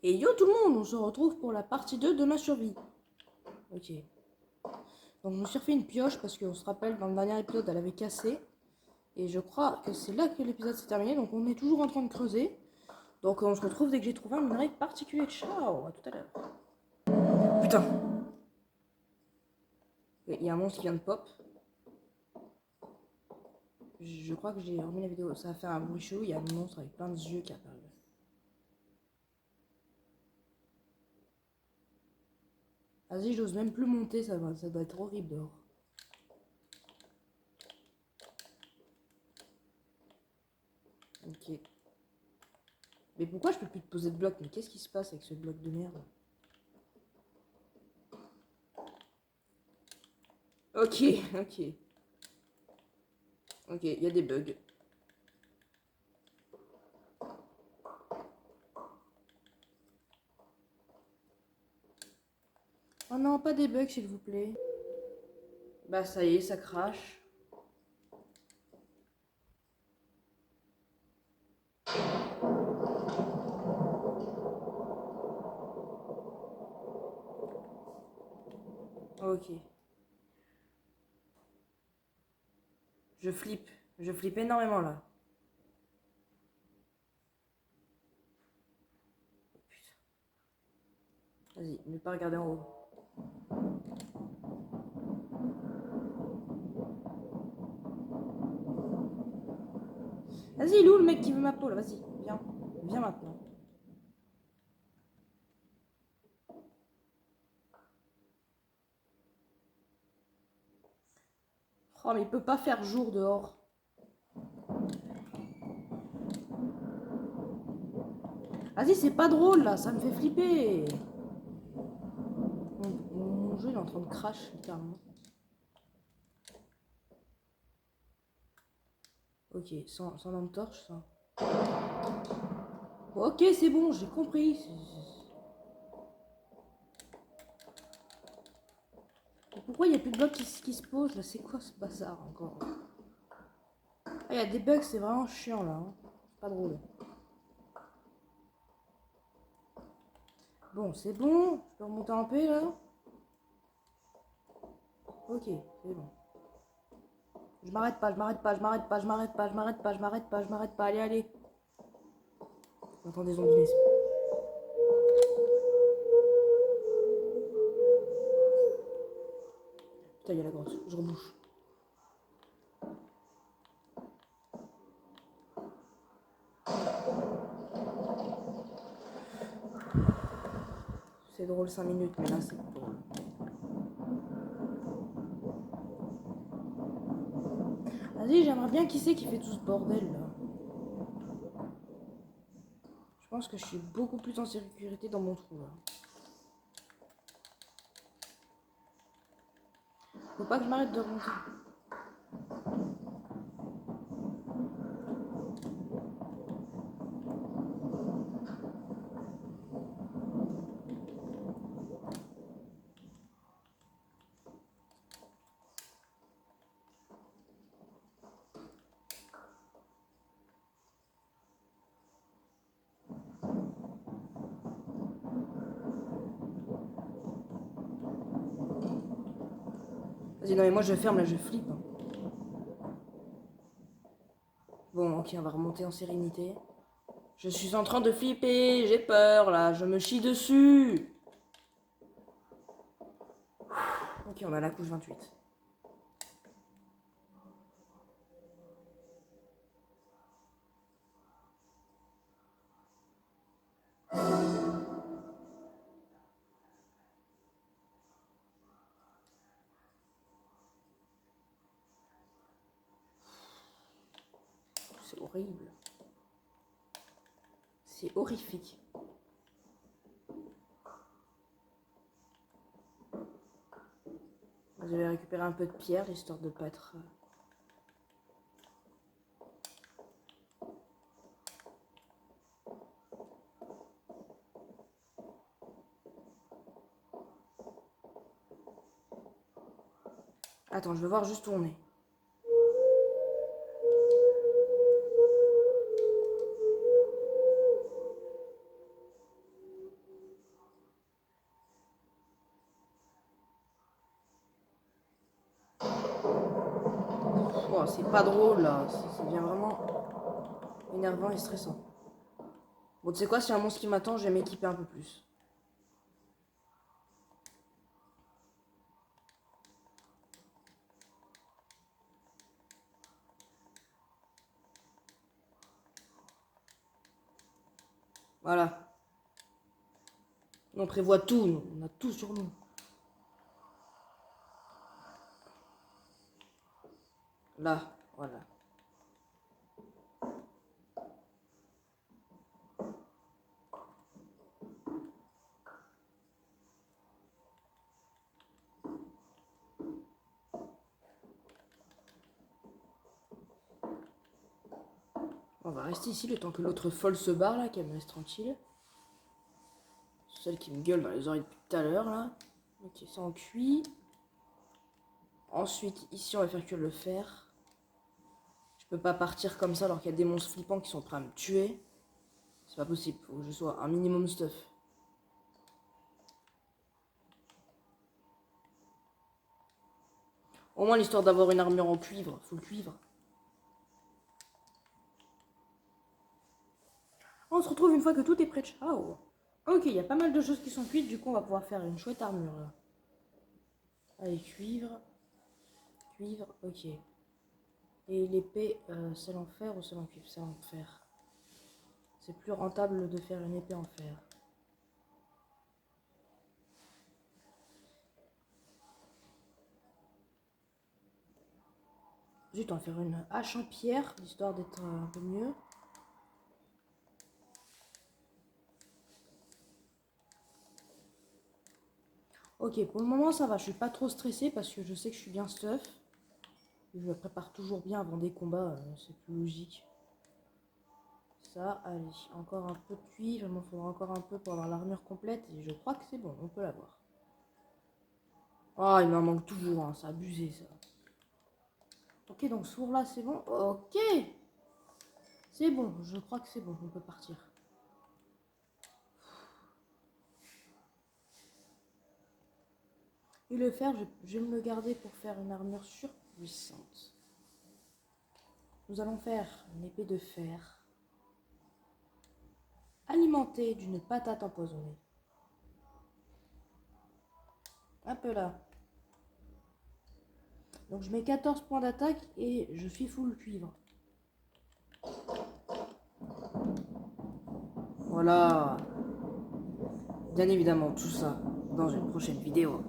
Et yo tout le monde, on se retrouve pour la partie 2 de ma survie. Ok. Donc je me suis refait une pioche parce qu'on se rappelle, dans le dernier épisode, elle avait cassé. Et je crois que c'est là que l'épisode s'est terminé, donc on est toujours en train de creuser. Donc on se retrouve dès que j'ai trouvé un minerai particulier. Ciao, à tout à l'heure. Putain. Il y a un monstre qui vient de pop. Je crois que j'ai remis la vidéo, ça a fait un bruit chaud, il y a un monstre avec plein de yeux qui apparaît. Vas-y, j'ose même plus monter, ça doit être horrible dehors. Ok. Mais pourquoi je peux plus te poser de bloc? Mais qu'est-ce qui se passe avec ce bloc de merde? Ok, ok. Ok, il y a des bugs. Oh non, pas des bugs s'il vous plaît. Bah ça y est, ça crache. Ok. Je flippe énormément là. Vas-y, ne pas regarder en haut. Vas-y, il est où le mec qui veut ma peau là? Vas-y, viens. Viens maintenant. Oh, mais il peut pas faire jour dehors. Vas-y, c'est pas drôle là, ça me fait flipper. Mon jeu il est en train de crash littéralement. Ok, sans lampe torche, ça. Ok, c'est bon, j'ai compris. Pourquoi il n'y a plus de blocs qui se posent là? C'est quoi ce bazar encore? Ah, il y a des bugs, c'est vraiment chiant là. Hein. C'est pas drôle. Bon, c'est bon. Je peux remonter en paix là? Ok, c'est bon. Je m'arrête pas, je m'arrête pas, je m'arrête pas, je m'arrête pas, je m'arrête pas, je m'arrête pas, je m'arrête pas. Allez, allez. J'entends des zombies. Putain, il y a la grotte. Je rebouche. C'est drôle 5 minutes, mais là c'est pas drôle. Vas-y, j'aimerais bien qui c'est qui fait tout ce bordel là. Je pense que je suis beaucoup plus en sécurité dans mon trou là. Faut pas que je m'arrête de remonter. Vas-y, non mais moi je ferme là, je flippe. Hein. Bon, ok, on va remonter en sérénité. Je suis en train de flipper, j'ai peur là, je me chie dessus. Ok, on a la couche 28. C'est horrible. C'est horrifique. Je vais récupérer un peu de pierre histoire de pas être... Attends, je veux voir juste où on est. vraiment, c'est pas drôle là. Ça devient vraiment énervant et stressant. Bon, tu sais quoi, s'il y a un monstre qui m'attend, je vais m'équiper un peu plus. Voilà. On prévoit tout, nous. On a tout sur nous. Là, voilà. On va rester ici le temps que l'autre folle se barre là, qu'elle me laisse tranquille. Celle qui me gueule dans les oreilles depuis tout à l'heure là. Ok, ça en cuit. Ensuite, ici on va faire que le fer. Je peux pas partir comme ça alors qu'il y a des monstres flippants qui sont prêts à me tuer. C'est pas possible, faut que je sois un minimum stuff. Au moins l'histoire d'avoir une armure en cuivre, faut le cuivre. On se retrouve une fois que tout est prêt. Ciao. Ok, il y a pas mal de choses qui sont cuites, du coup on va pouvoir faire une chouette armure là. Allez, cuivre. Cuivre, ok. Et l'épée, celle en fer ou celle en cuivre? Celle en fer. C'est plus rentable de faire une épée en fer. Zut, on va faire une hache en pierre, histoire d'être un peu mieux. Ok, pour le moment ça va, je suis pas trop stressée parce que je sais que je suis bien stuff. Je me prépare toujours bien avant des combats, c'est plus logique. Ça, allez, encore un peu de cuivre, il m'en faudra encore un peu pour avoir l'armure complète et je crois que c'est bon, on peut l'avoir. Oh, il m'en manque toujours, hein, c'est abusé ça. Ok, donc ce four là c'est bon. Ok, c'est bon, je crois que c'est bon, on peut partir. Et le fer, je vais me le garder pour faire une armure surpuissante. Nous allons faire une épée de fer alimentée d'une patate empoisonnée. Un peu là. Donc je mets 14 points d'attaque et je suis full cuivre. Voilà. Bien évidemment, tout ça dans une prochaine vidéo.